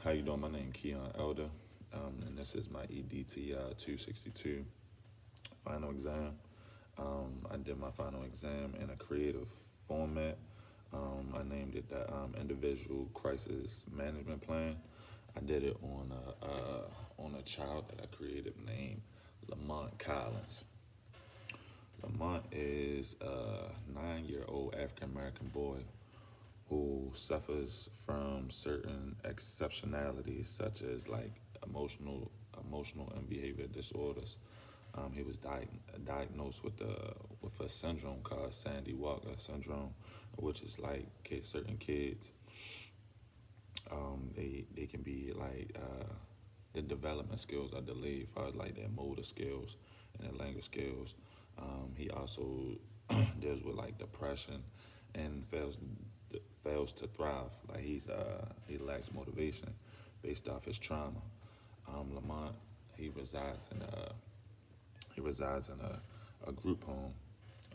How you doing? My name Keon Elder, and this is my EDTI 262 final exam. I did my final exam in a creative format. I named it the Individual Crisis Management Plan. I did it on a child that I created named Lamont Collins. Lamont is a 9-year-old African American boy who suffers from certain exceptionalities such as like emotional and behavior disorders. He was diagnosed with a syndrome called Sandy Walker syndrome, which is like certain kids, they can be like the development skills are delayed as far as like their motor skills and their language skills. He also deals with like depression and fails to thrive. Like he lacks motivation based off his trauma. Lamont, he resides in a group home,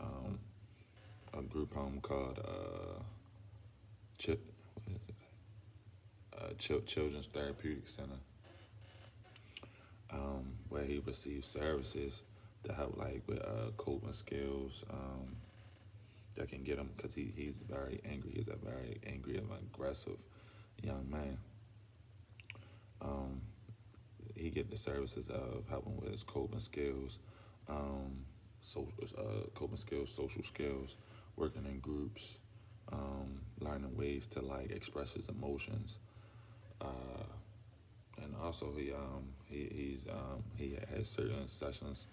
um, called what is it? Children's Therapeutic Center, where he receives services to help like with coping skills, that can get him because he's very angry. He's a very angry and aggressive young man. Um, he get the services of helping with his coping skills, coping skills, social skills, working in groups, learning ways to like express his emotions, uh, and also he has certain sessions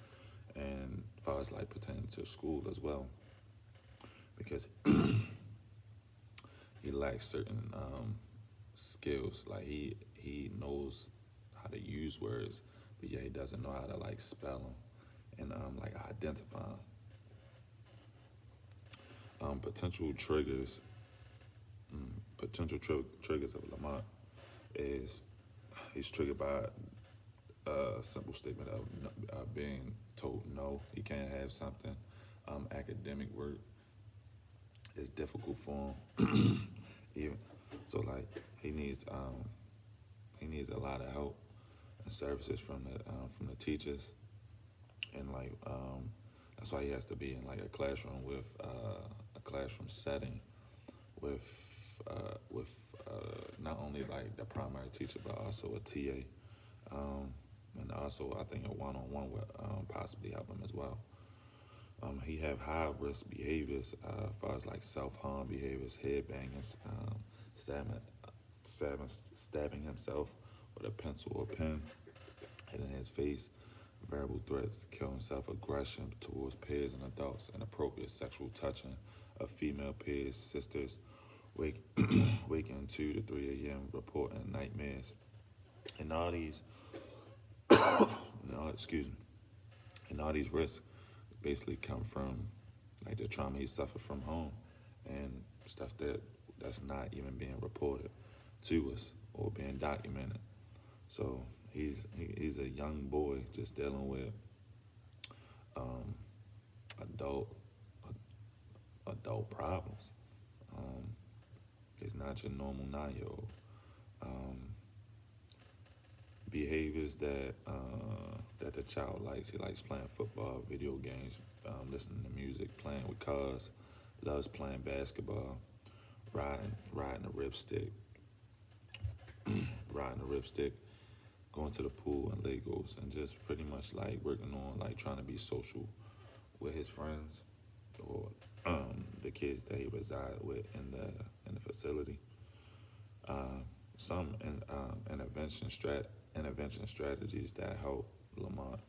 and as far as like pertaining to school as well because he lacks certain skills. Like he knows how to use words, but yeah, he doesn't know how to like spell them and like identify them. Potential triggers, triggers of Lamont is he's triggered by a simple statement of being told no, he can't have something. Academic work is difficult for him. Even so, like he needs a lot of help and services from the teachers, and like that's why he has to be in like a classroom with a classroom setting with with not only like the primary teacher but also a TA, and also I think a one-on-one would possibly help him as well. He have high risk behaviors as far as like self-harm behaviors, head bangings, stabbing, stabbing himself with a pencil or pen, hitting his face, verbal threats, kill himself, aggression towards peers and adults, inappropriate sexual touching of female peers, sisters, wake, waking 2 to 3 a.m., reporting nightmares. And all these, no, excuse me, and all these risks basically come from like the trauma he suffered from home and stuff that's not even being reported to us or being documented. So he's a young boy just dealing with um, adult adult problems. Um, he's not your normal 9-year-old. Um, Behaviors that the child likes. He likes playing football, video games, listening to music, playing with cars, loves playing basketball, riding a ripstick, riding a ripstick, going to the pool and Legos, and just pretty much like working on like trying to be social with his friends or the kids that he reside with in the facility. Um, some intervention strategies that help Lamont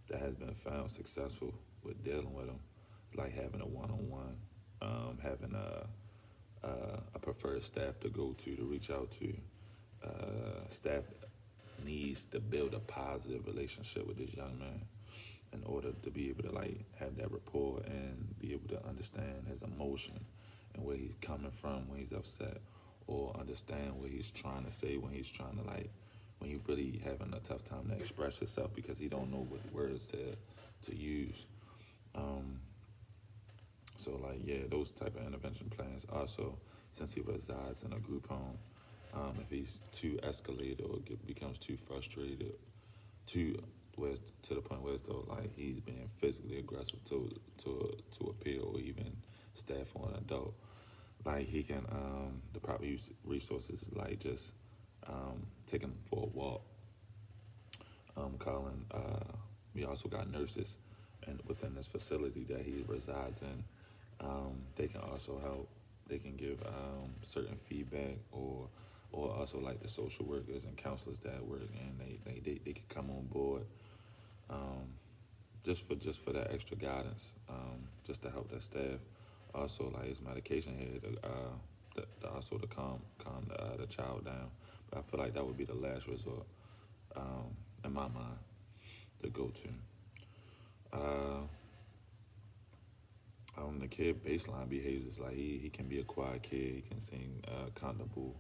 that has been found successful with dealing with him, like having a one-on-one, having a preferred staff to go to reach out to. Staff needs to build a positive relationship with this young man in order to be able to like have that rapport and be able to understand his emotion and where he's coming from when he's upset, or understand what he's trying to say when he's trying to like when he's really having a tough time to express himself because he don't know what words to use. Um, so like yeah, those type of intervention plans. Also, since he resides in a group home, If he's too escalated or becomes too frustrated, too where to the point where it's though like he's being physically aggressive to a peer or even staff or an adult, like he can the proper use resources is like just taking him for a walk, calling. We also got nurses, and within this facility that he resides in, they can also help. They can give certain feedback, or also like the social workers and counselors that work, and they can come on board, um, just for that extra guidance, just to help that staff. Also, like his medication here, also to calm the child down. But I feel like that would be the last resort, in my mind, to go to. Uh, the kid baseline behaviors like he can be a quiet kid. He can seem comfortable,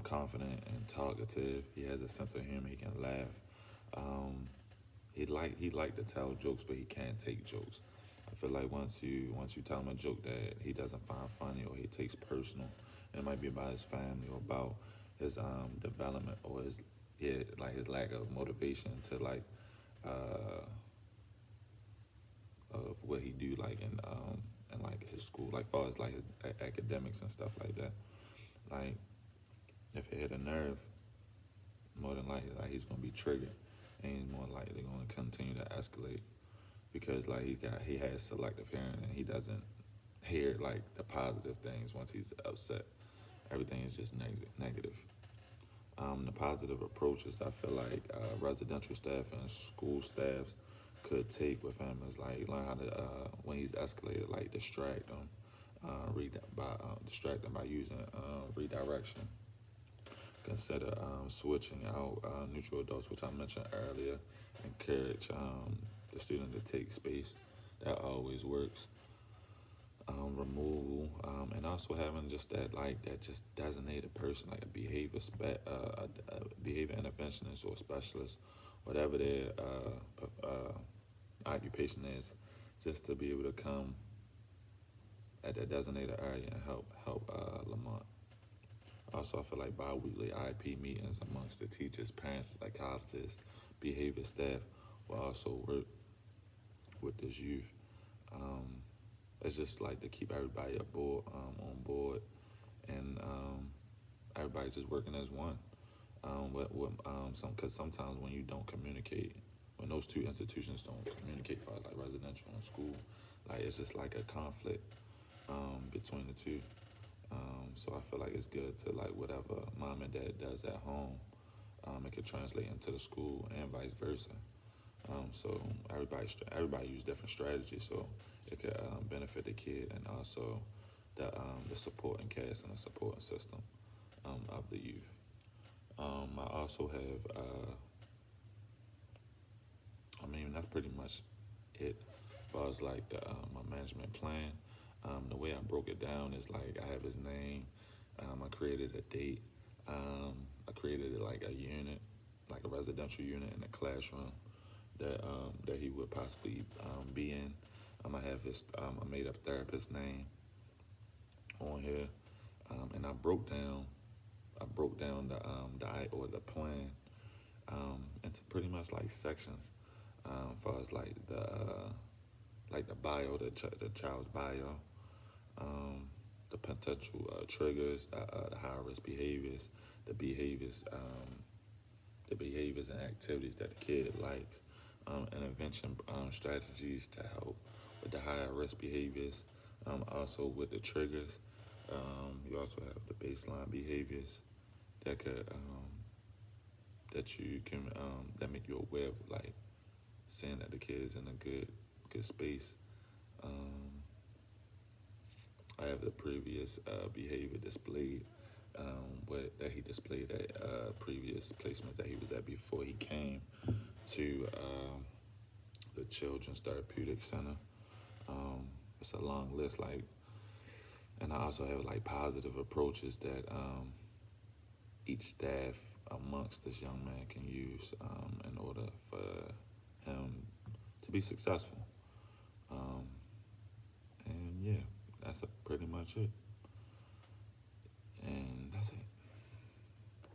confident, and talkative. He has a sense of humor. He can laugh. Um, he like to tell jokes, but he can't take jokes. I feel like once you tell him a joke that he doesn't find funny or he takes personal, and it might be about his family or about his development or his, yeah, like his lack of motivation to like uh, of what he do like in like his school, like far as like his academics and stuff like that. Like if it hit a nerve, more than likely like he's gonna be triggered, and he's more likely gonna continue to escalate because like he has selective hearing and he doesn't hear like the positive things once he's upset. Everything is just negative. The positive approaches I feel like residential staff and school staffs could take with him is like learn how to when he's escalated, like distract him by using redirection. Consider switching out neutral adults, which I mentioned earlier. Encourage the student to take space. That always works. Removal, and also having just that just designated person, like a a behavior interventionist or specialist, whatever their occupation is, just to be able to come at that designated area and help Lamont. Also, I feel like bi-weekly IEP meetings amongst the teachers, parents, psychologists, behavior staff will also work with this youth. Um, it's just like to keep everybody on board, and everybody just working as one. Because sometimes when you don't communicate, when those two institutions don't communicate, for like residential and school, like it's just like a conflict between the two. So I feel like it's good to like whatever mom and dad does at home, it could translate into the school and vice versa. So everybody use different strategies, so it could benefit the kid and also the supporting cast and the supporting system of the youth. I also have, that's pretty much it as far as like my management plan. The way I broke it down is like I have his name. I created a date. I created like a unit, like a residential unit in the classroom that he would possibly be in. I have his a made up therapist name on here, and I broke down the plan into pretty much like sections, as far as like the bio, the child's bio, the potential triggers, the high risk behaviors, the behaviors, the behaviors and activities that the kid likes, intervention strategies to help with the higher risk behaviors, also with the triggers. You also have the baseline behaviors that could that you can that make you aware of, like saying that the kid is in a good space. Um, I have the previous behavior displayed, that he displayed at previous placements that he was at before he came to the Children's Therapeutic Center. It's a long list, like, and I also have like positive approaches that each staff amongst this young man can use in order for him to be successful. Um, and yeah, that's pretty much it. And